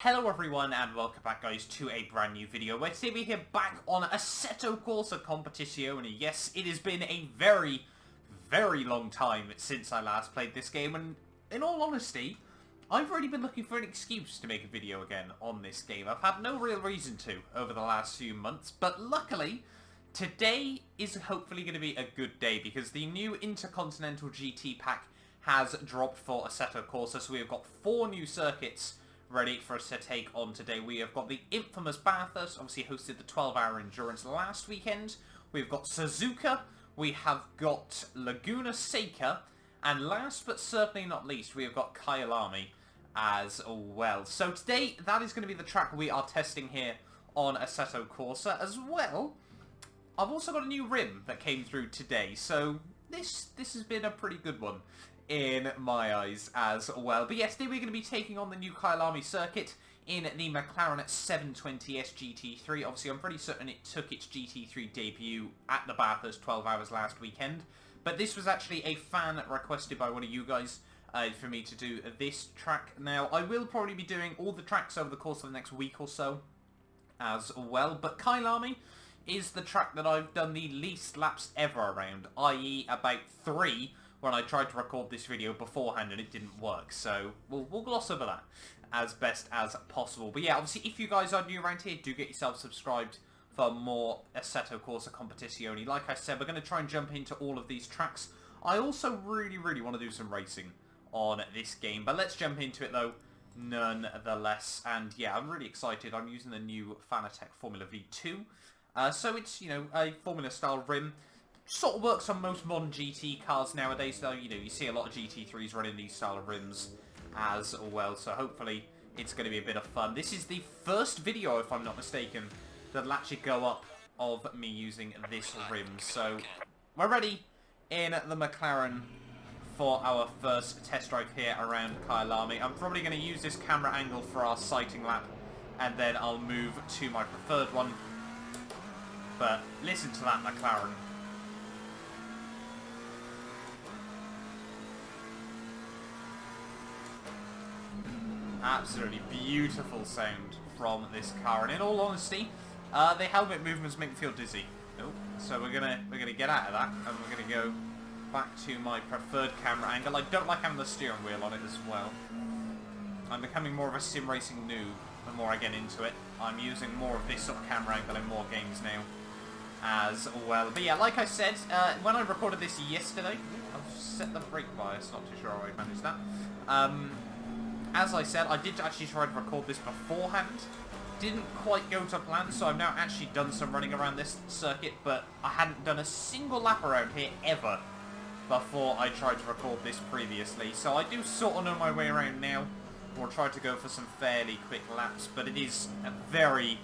Hello everyone and welcome back guys to a brand new video where today we're here back on Assetto Corsa Competizione. Yes, it has been a very long time since I last played this game, and in all honesty, I've already been looking for an excuse to make a video again on this game. I've had no real reason to over the last few months, but luckily today is hopefully going to be a good day because the new Intercontinental GT pack has dropped for Assetto Corsa, so we've got 4 new circuits ready for us to take on today. We have got the infamous Bathurst, obviously hosted the 12-hour endurance last weekend. We've got Suzuka, we have got Laguna Seca, and last but certainly not least, we have got Kyalami as well. So today, that is going to be the track we are testing here on Assetto Corsa. As well, I've also got a new rim that came through today, so this has been a pretty good one in my eyes as well. But yes, today we're going to be taking on the new Kyalami circuit in the McLaren 720S GT3. Obviously, I'm pretty certain it took its GT3 debut at the Bathurst 12 hours last weekend. But this was actually a fan requested by one of you guys for me to do this track. Now, I will probably be doing all the tracks over the course of the next week or so as well. But Kyalami is the track that I've done the least laps ever around, i.e. about 3 when I tried to record this video beforehand and it didn't work. So we'll gloss over that as best as possible. But yeah, obviously if you guys are new around here, do get yourself subscribed for more Assetto Corsa Competizione. Like I said, we're going to try and jump into all of these tracks. I also really want to do some racing on this game, but let's jump into it though nonetheless. And yeah, I'm really excited. I'm using the new Fanatec Formula V2. So it's, you know, a Formula style rim. Sort of works on most modern GT cars nowadays, though. You know, you see a lot of GT3s running these style of rims as well, so hopefully it's going to be a bit of fun. This is the first video, if I'm not mistaken, that'll actually go up of me using this rim. So we're ready in the McLaren for our first test drive here around Kyalami. I'm probably going to use this camera angle for our sighting lap, and then I'll move to my preferred one. But listen to that McLaren. Absolutely beautiful sound from this car, and in all honesty, the helmet movements make me feel dizzy. Oh, so we're gonna get out of that, and we're gonna go back to my preferred camera angle. I don't like having the steering wheel on it as well. I'm becoming more of a sim racing noob the more I get into it. I'm using more of this sort of camera angle in more games now as well. But yeah, like I said, when I recorded this yesterday, I've set the brake bias, not too sure how I managed that. As I said, I did actually try to record this beforehand. Didn't quite go to plan, so I've now actually done some running around this circuit, but I hadn't done a single lap around here ever before I tried to record this previously. So I do sort of know my way around now. We'll try to go for some fairly quick laps, but it is a very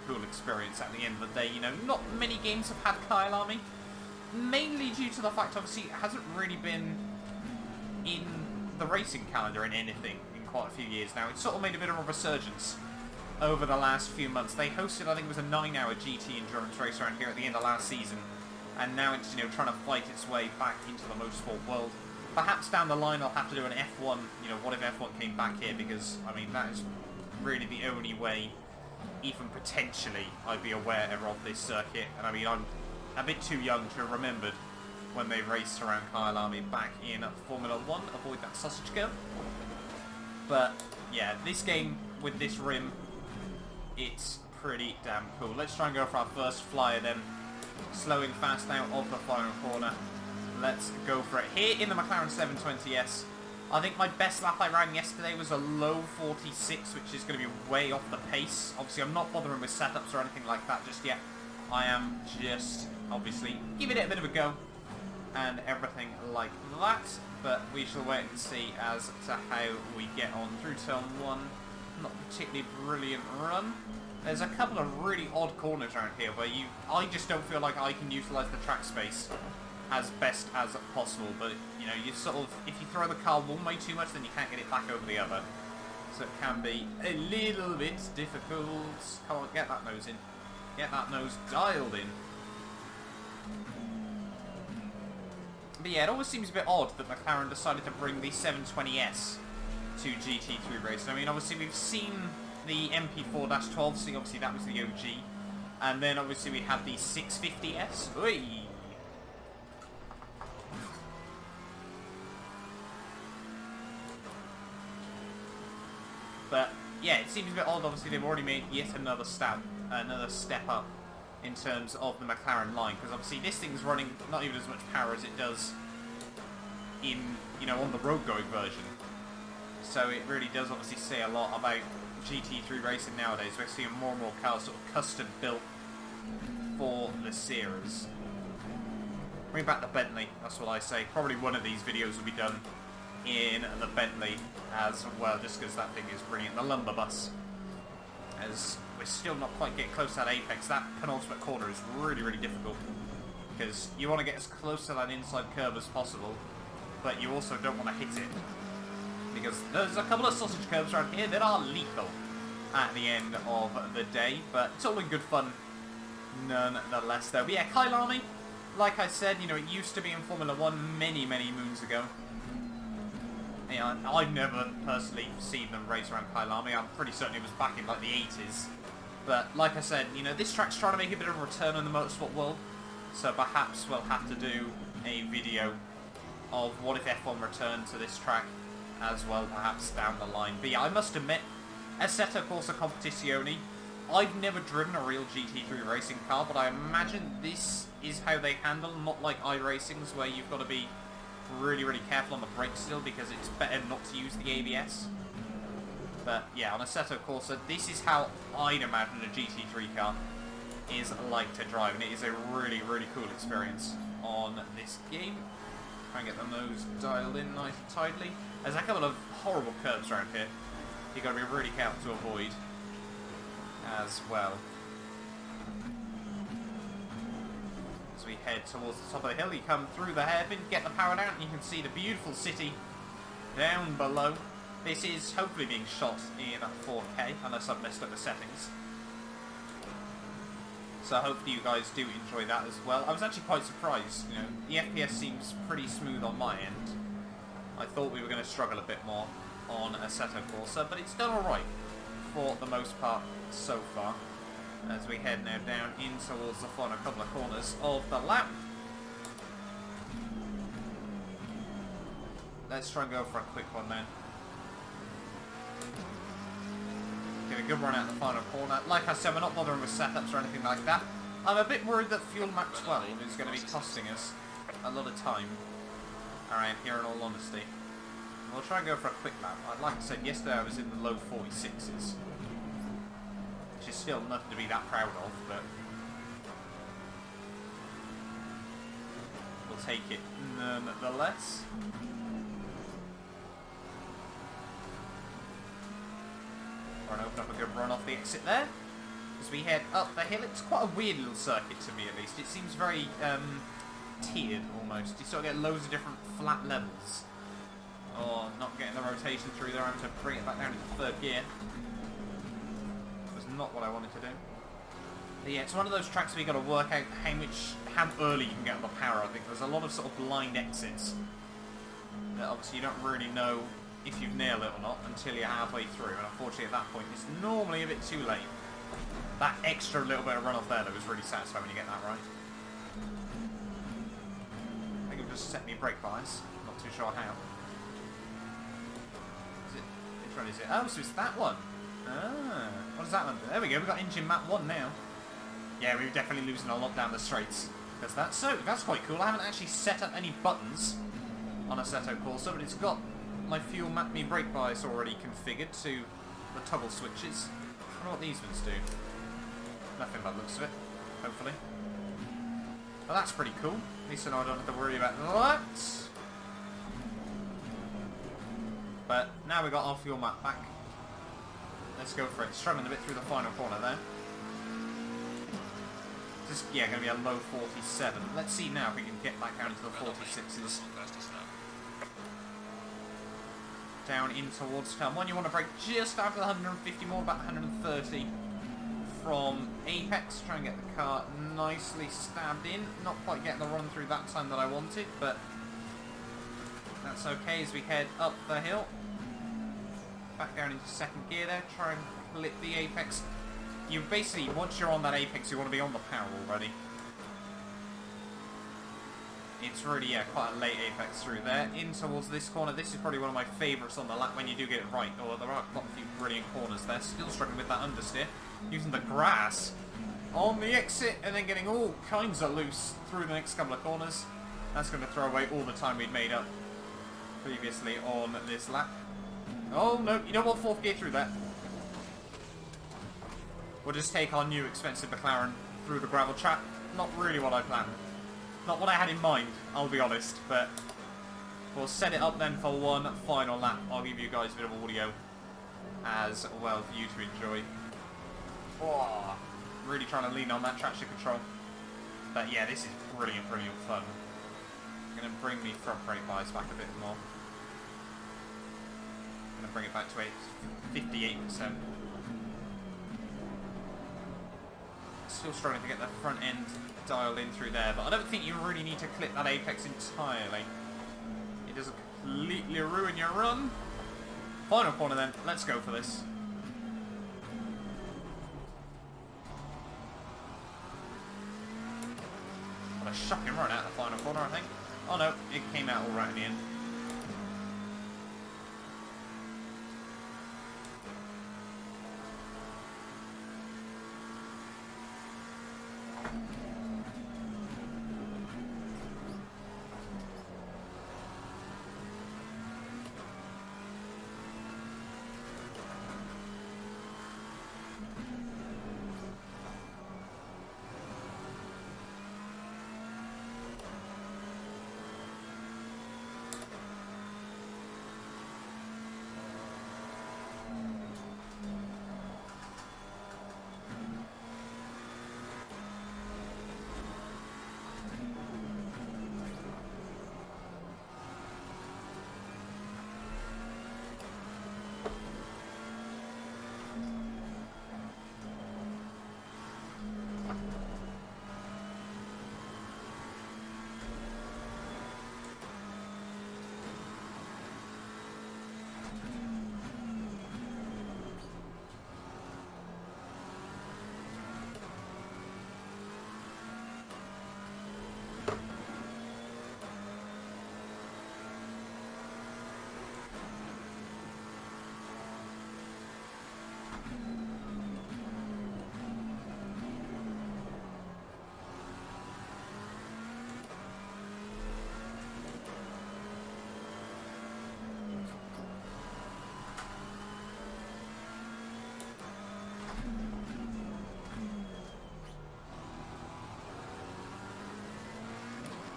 cool experience at the end of the day. You know, not many games have had Kyalami, mainly due to the fact, obviously, it hasn't really been in the racing calendar in anything quite a few years now. It sort of made a bit of a resurgence over the last few months. They hosted, I think it was a 9-hour GT endurance race around here at the end of last season, and now it's, you know, trying to fight its way back into the motorsport world. Perhaps down the line I'll have to do an F1, you know, what if F1 came back here, because, I mean, that is really the only way, even potentially, I'd be aware of this circuit. And I mean, I'm a bit too young to have remembered when they raced around Kyalami back in Formula 1. Avoid that sausage girl. But yeah, this game with this rim, it's pretty damn cool. Let's try and go for our first flyer then. Slowing fast out of the final corner. Let's go for it. Here in the McLaren 720S, I think my best lap I ran yesterday was a low 46, which is going to be way off the pace. Obviously, I'm not bothering with setups or anything like that just yet. I am just, obviously, giving it a bit of a go and everything like that, but we shall wait and see as to how we get on through turn 1. Not particularly brilliant run. There's a couple of really odd corners around here where I just don't feel like I can utilise the track space as best as possible, but you know, you sort of, if you throw the car one way too much, then you can't get it back over the other, so it can be a little bit difficult. Come on, get that nose in, get that nose dialed in. But yeah, it always seems a bit odd that McLaren decided to bring the 720S to GT3 racing. I mean, obviously we've seen the MP4-12, so obviously that was the OG. And then obviously we had the 650S. Oi! But yeah, it seems a bit odd. Obviously, they've already made yet another step up in terms of the McLaren line, because obviously this thing's running not even as much power as it does in, you know, on the road-going version. So it really does obviously say a lot about GT3 racing nowadays. We're seeing more and more cars sort of custom built for the series. Bring back the Bentley, that's what I say. Probably one of these videos will be done in the Bentley as well, just because that thing is brilliant. The lumber bus, as we're still not quite getting close to that apex. That penultimate corner is really, really difficult, because you want to get as close to that inside curve as possible, but you also don't want to hit it, because there's a couple of sausage curves around here that are lethal at the end of the day, but it's all in good fun nonetheless though. But yeah, Kyalami, like I said, you know, it used to be in Formula 1 many, many moons ago. Yeah, I've never personally seen them race around Kyalami. I'm pretty certain it was back in like the 80s. But like I said, you know, this track's trying to make a bit of a return in the motorsport world. So perhaps we'll have to do a video of what if F1 returned to this track as well, perhaps down the line. But yeah, I must admit, Assetto Corsa Competizione, I've never driven a real GT3 racing car, but I imagine this is how they handle, not like iRacing's where you've got to be really, really careful on the brakes still, because it's better not to use the ABS. But yeah, on Assetto Corsa, this is how I'd imagine a GT3 car is like to drive, and it is a really, really cool experience on this game. Try and get the nose dialed in nice and tightly. There's a couple of horrible curves around here you've got to be really careful to avoid as well. As we head towards the top of the hill, you come through the hairpin, get the power down, and you can see the beautiful city down below. This is hopefully being shot in 4K, unless I've messed up the settings. So hopefully you guys do enjoy that as well. I was actually quite surprised, you know, the FPS seems pretty smooth on my end. I thought we were going to struggle a bit more on Assetto Corsa, but it's done alright for the most part so far. As we head now down in towards the final couple of corners of the lap. Let's try and go for a quick one then. Get a good run out the final corner. Like I said, we're not bothering with setups or anything like that. I'm a bit worried that Fuel Map 12 is going to be costing us a lot of time around here, in all honesty. We'll try and go for a quick lap. Like I said, yesterday I was in the low 46s. Which is still nothing to be that proud of, but we'll take it nonetheless. Try and open up a good run off the exit there. As we head up the hill, it's quite a weird little circuit to me at least. It seems very tiered almost. You sort of get loads of different flat levels. Or not getting the rotation through there, having to bring it back down into third gear. Not what I wanted to do. But yeah, it's one of those tracks where you've got to work out how early you can get on the power. I think there's a lot of sort of blind exits that obviously you don't really know if you've nailed it or not until you're halfway through, and unfortunately at that point it's normally a bit too late. That extra little bit of runoff there that was really satisfying when you get that right. I think it'll just set me brake bias, not too sure how. Is it? Which one is it? Oh, so it's that one. Ah, what does that one do? There we go, we've got engine map 1 now. Yeah, we're definitely losing a lot down the straights. Because that's quite cool. I haven't actually set up any buttons on Assetto Corsa, but it's got my fuel map me brake bias already configured to the toggle switches. I wonder what these ones do. Nothing by the looks of it, hopefully. Well, that's pretty cool. At least I know I don't have to worry about that. But now we've got our fuel map back. Let's go for it. Struggling a bit through the final corner there. Just, yeah, going to be a low 47. Let's see now if we can get back down into the 46s. Down in towards turn 1. You want to brake just after the 150 more, about 130 from apex. Try and get the car nicely stabbed in. Not quite getting the run through that time that I wanted, but that's okay as we head up the hill. Back down into second gear there, try and clip the apex. You basically, once you're on that apex, you want to be on the power already. It's really, yeah, quite a late apex through there. In towards this corner. This is probably one of my favourites on the lap when you do get it right. Oh, there are quite a few brilliant corners there. Still struggling with that understeer. Using the grass on the exit and then getting all kinds of loose through the next couple of corners. That's going to throw away all the time we'd made up previously on this lap. Oh, no, you don't want fourth gear through that. We'll just take our new expensive McLaren through the gravel trap. Not really what I planned. Not what I had in mind, I'll be honest, but we'll set it up then for one final lap. I'll give you guys a bit of audio as well for you to enjoy. Oh, really trying to lean on that traction control. But yeah, this is brilliant, brilliant fun. Going to bring the front brake bias back a bit more. Going to bring it back to 58%. Still struggling to get the front end dialed in through there, but I don't think you really need to clip that apex entirely. It doesn't completely ruin your run. Final corner then, let's go for this. What a shocking run out of the final corner, I think. Oh no, it came out all right in the end.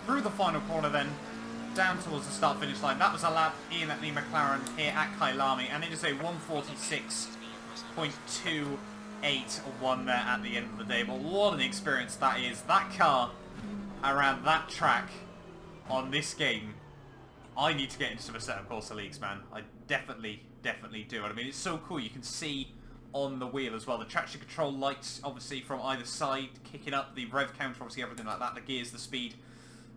Through the final corner then, down towards the start-finish line. That was a lap in at the McLaren here at Kyalami, and it is a 146.281 there at the end of the day. But what an experience that is. That car around that track on this game. I need to get into some Assetto Corsa leagues, man. I definitely do. I mean, it's so cool. You can see on the wheel as well. The traction control lights, obviously, from either side, kicking up. The rev counter, obviously, everything like that. The gears, the speed.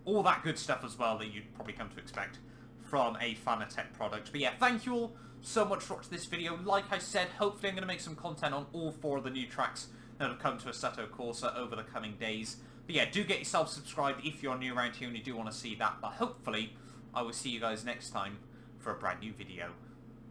All that good stuff as well that you'd probably come to expect from a Fanatec product. But yeah, thank you all so much for watching this video. Like I said, hopefully I'm going to make some content on all 4 of the new tracks that have come to Assetto Corsa over the coming days. But yeah, do get yourself subscribed if you're new around here and you do want to see that. But hopefully, I will see you guys next time for a brand new video.